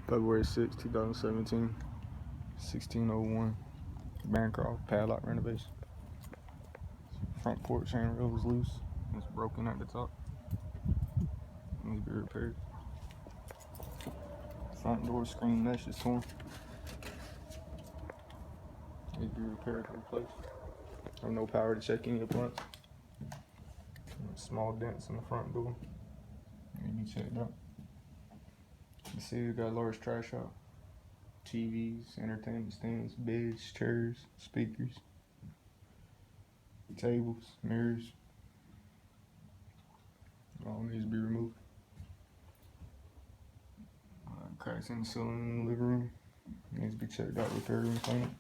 February 6, 2017, 1601, Bancroft, padlock renovation. Front porch handrail was loose. It's broken at the top. Needs to be repaired. Front door screen mesh is torn. Needs to be repaired and replaced. Have no power to check any appliance. Small dents in the front door. Need to be checked out. You see, we got a large trash out. TVs, entertainment stands, beds, chairs, speakers, tables, mirrors. All needs to be removed. Cracks in the ceiling in the living room. Needs to be checked out, repaired, and cleaned.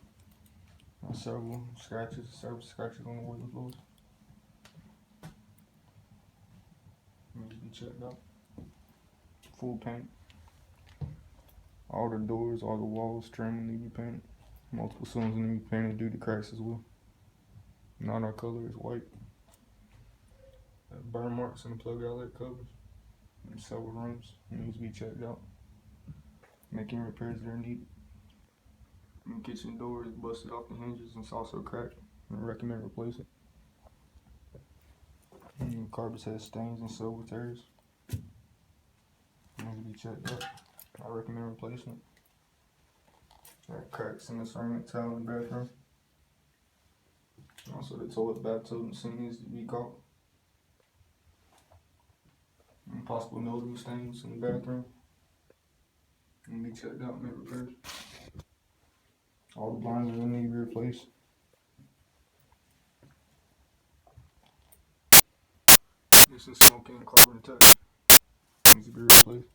Several scratches on the wooden floors. Needs to be checked out. Full paint. All the doors, all the walls, trim need to be painted. Multiple ceilings need to be painted due to cracks as well. Not our color is white. Burn marks in the plug outlet covers. In several rooms needs to be checked out. Making repairs that are needed. The kitchen door is busted off the hinges and it's also cracked. I recommend replace it. The carpet has stains and silver tears. Needs to be checked out. I recommend replacing it. Got cracks in the ceramic tile in the bathroom. Also the toilet, bathtub, and sink needs to be caulked. And possible mildew stains in the bathroom. Need to be checked out and made repairs. All the blinds are going to need to be replaced. Missing smoking and carbon touch. Needs to be replaced.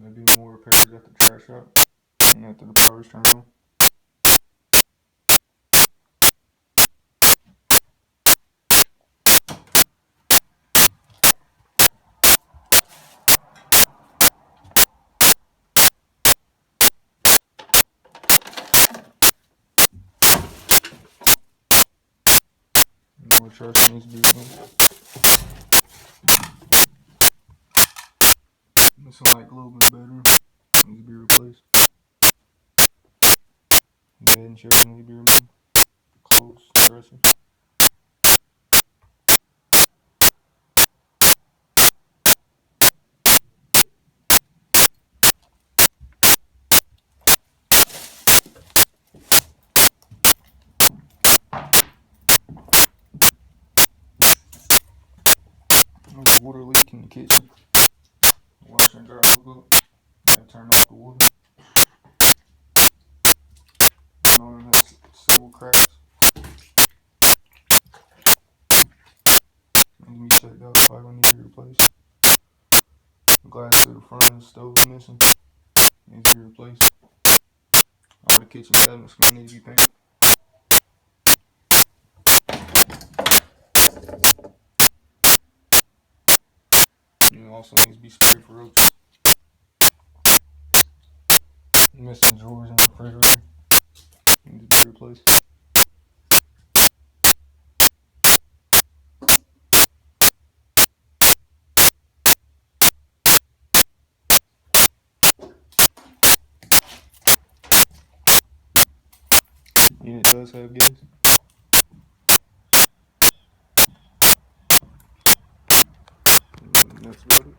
Maybe more repairs at the trash out and after the power's turned on. More trash needs to be removed. Missing light globe in the bedroom. Needs to be replaced. Bed and chairs need to be removed. Clothes, dresser. There's a water leak in the kitchen. Wash and dry hook up. Gotta turn off the water. Knowing has several cracks. Need to be checked out. Probably gonna need to be replaced. The glass to the front of the stove is missing. Needs to be replaced. All the kitchen cabinets gonna need to be painted. It also needs to be sprayed for roaches. Missing drawers in the refrigerator. Needs to be replaced. Unit does have gas. And that's about it.